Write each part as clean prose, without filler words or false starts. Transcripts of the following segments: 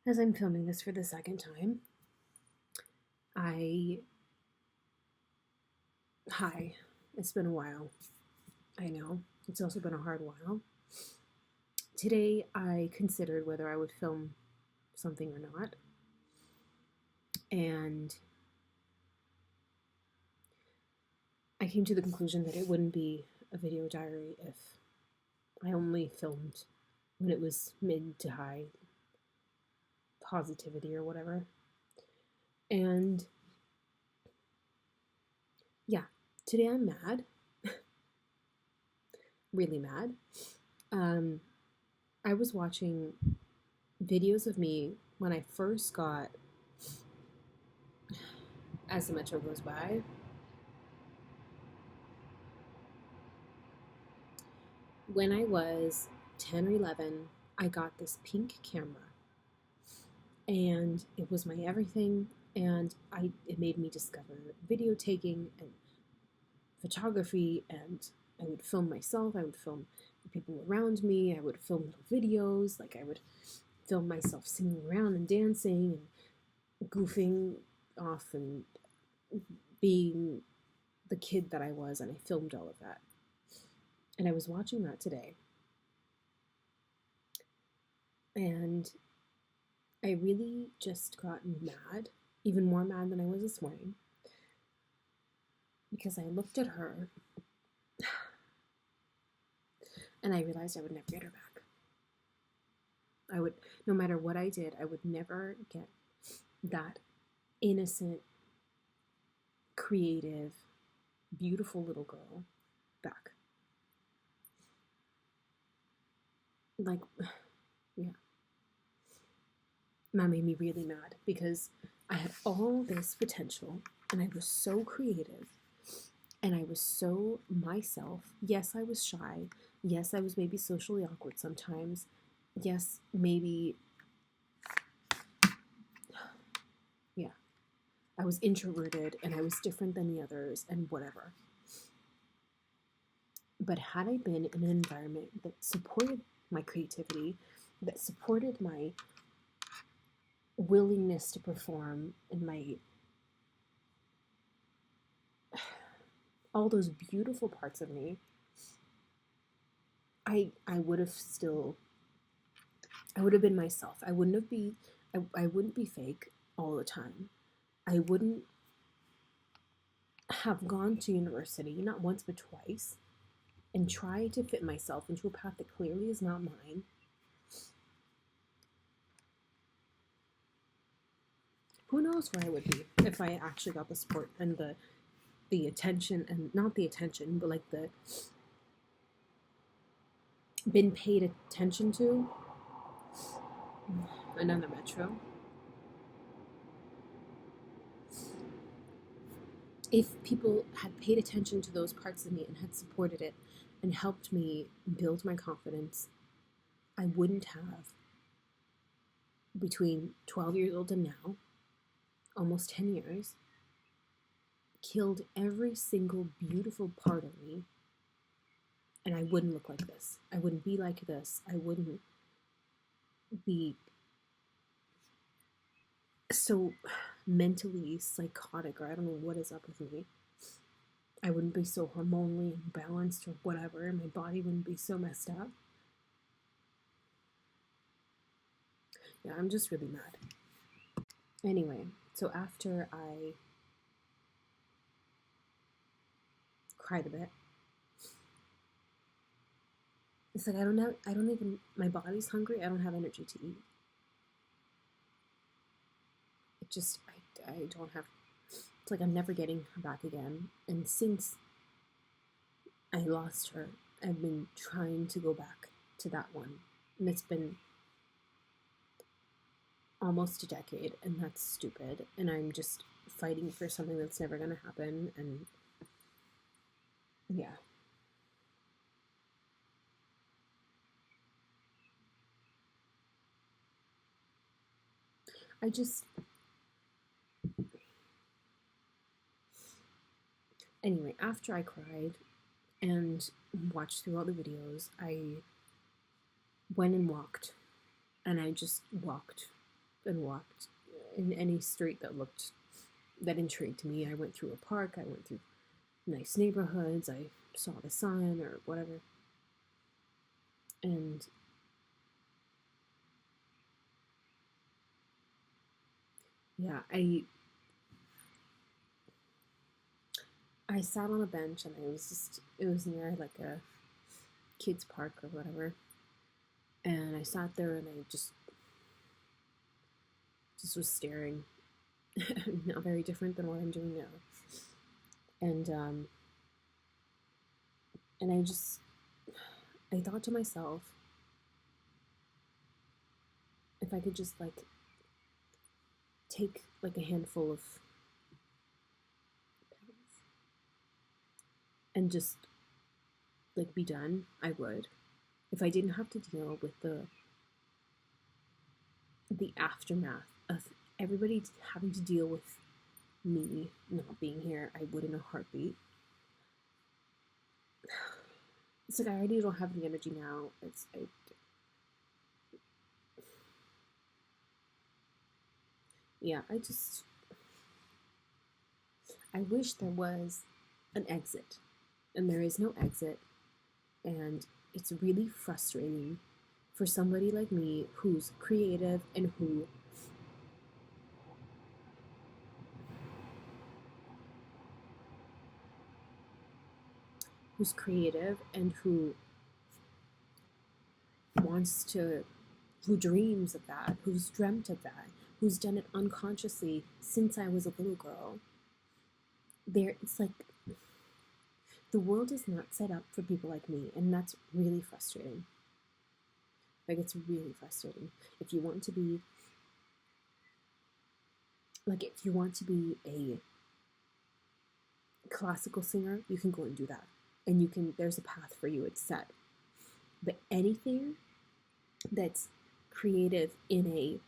As I'm filming this for the second time, I. Hi, it's been a while. I know. It's also been a hard while. Today, I considered whether I would film something or not. And I came to the conclusion that it wouldn't be a video diary if I only filmed when it was mid to high positivity or whatever. And yeah, today I'm mad. Really mad. Um, I was watching videos of me when I first got As the Metro Goes By. When I was 10 or 11, I got this pink camera, and it was my everything. And it made me discover video taking and photography, and I would film myself, I would film the people around me, I would film little videos, like I would film myself singing around and dancing and goofing off and being the kid that I was, and I filmed all of that. And I was watching that today, and I really just got mad, even more mad than I was this morning, because I looked at her and I realized I would never get her back. I would, no matter what I did, I would never get that innocent, creative, beautiful little girl back. Like, yeah. That made me really mad because I had all this potential and I was so creative and I was so myself. Yes, I was shy. Yes, I was maybe socially awkward sometimes. Yes, maybe, yeah, I was introverted and I was different than the others and whatever. But had I been in an environment that supported my creativity, that supported my willingness to perform and my all those beautiful parts of me, I would have still I would have been myself. I wouldn't be fake all the time. I wouldn't have gone to university, not once but twice, and tried to fit myself into a path that clearly is not mine. Who knows where I would be if I actually got the support and the attention, and not the attention, but like the been paid attention to. Another metro. If people had paid attention to those parts of me and had supported it and helped me build my confidence, I wouldn't have, between 12 years old and now, almost 10 years, killed every single beautiful part of me. And I wouldn't look like this. I wouldn't be like this. I wouldn't be so mentally psychotic, or I don't know what is up with me. I wouldn't be so hormonally imbalanced or whatever. My body wouldn't be so messed up. Yeah, I'm just really mad. Anyway, so after I cried a bit, it's like I don't even, my body's hungry, I don't have energy to eat. It just, I don't have, it's like I'm never getting her back again. And since I lost her, I've been trying to go back to that one. And it's been almost a decade, and that's stupid. And I'm just fighting for something that's never going to happen. And yeah. I just, anyway, after I cried and watched through all the videos, I went and walked. And I just walked and walked in any street that intrigued me. I went through a park, I went through nice neighborhoods, I saw the sun or whatever. And yeah, I sat on a bench and it was near like a kids park or whatever. And I sat there and I just was staring. Not very different than what I'm doing now. And I thought to myself, if I could just like take like a handful of petals and just like be done, I would. If I didn't have to deal with the aftermath of everybody having to deal with me not being here, I would in a heartbeat. It's like I already don't have the energy now. I wish there was an exit, and there is no exit, and it's really frustrating for somebody like me who's creative and who's creative and who wants to, who dreams of that, who's dreamt of that, who's done it unconsciously since I was a little girl. It's like the world is not set up for people like me, and that's really frustrating. Like, it's really frustrating. If you want to be a classical singer, you can go and do that. And there's a path for you, it's set. But anything that's creative in a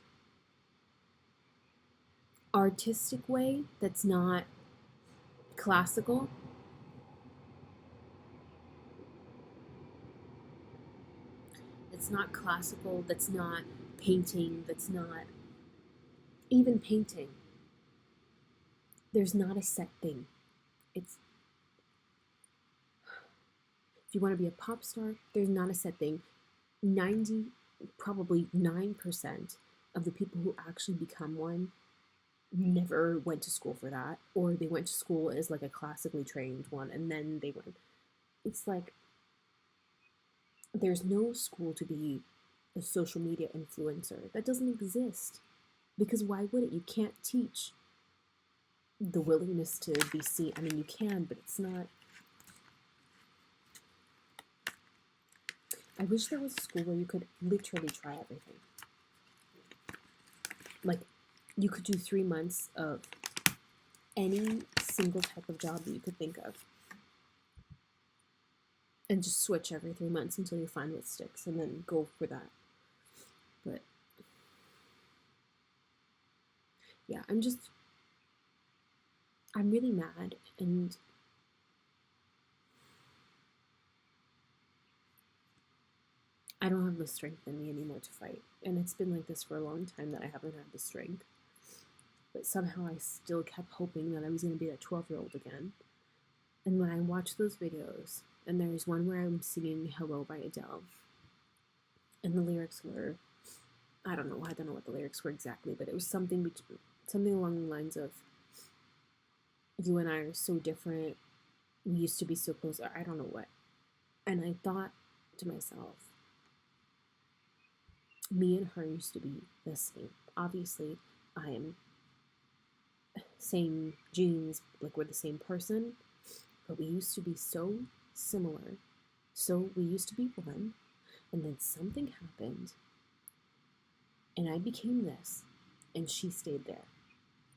artistic way that's not classical, that's not painting, that's not even painting. There's not a set thing. If you want to be a pop star, there's not a set thing. Probably 9% of the people who actually become one never went to school for that, or they went to school as like a classically trained one and then they went. It's like there's no school to be a social media influencer. That doesn't exist. Because why would it? You can't teach the willingness to be seen. I mean, you can, but it's not. I wish there was a school where you could literally try everything. Like, you could do 3 months of any single type of job that you could think of. And just switch every 3 months until you find what sticks and then go for that. But yeah, I'm really mad, and I don't have the strength in me anymore to fight. And it's been like this for a long time that I haven't had the strength. But somehow I still kept hoping that I was going to be that 12-year-old again. And when I watch those videos, and there's one where I'm singing Hello by Adele, and the lyrics were, I don't know what the lyrics were exactly, but it was something along the lines of, you and I are so different, we used to be so close, or I don't know what. And I thought to myself, me and her used to be the same. Obviously, I am same genes, like we're the same person, but we used to be so similar. So we used to be one, and then something happened, and I became this, and she stayed there.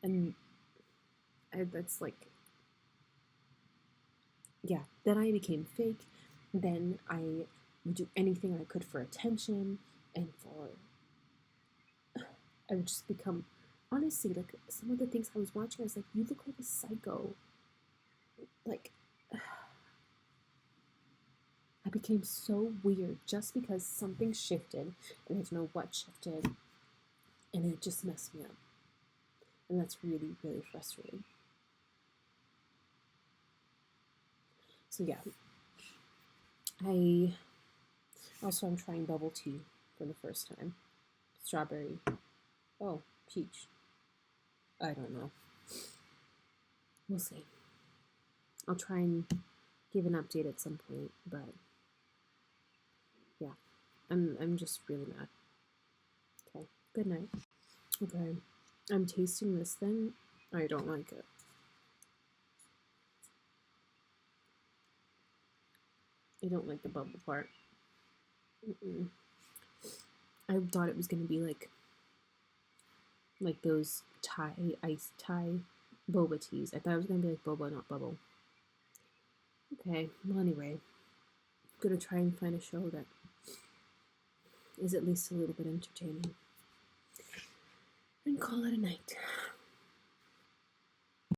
And that's like, yeah, then I became fake. Then I would do anything I could for attention, and I would just become, honestly, like, some of the things I was watching, I was like, you look like a psycho. Like, I became so weird just because something shifted, and I don't know what shifted. and it just messed me up. And that's really, really frustrating. So yeah, I'm trying bubble tea for the first time. Strawberry. Oh, peach. I don't know. We'll see. I'll try and give an update at some point, but yeah, I'm just really mad. Okay, good night. Okay, I'm tasting this thing. I don't like it. I don't like the bubble part. I thought it was gonna be like those iced Thai boba teas. I thought it was gonna be like boba, not bubble. Okay, well anyway, I'm gonna try and find a show that is at least a little bit entertaining and call it a night.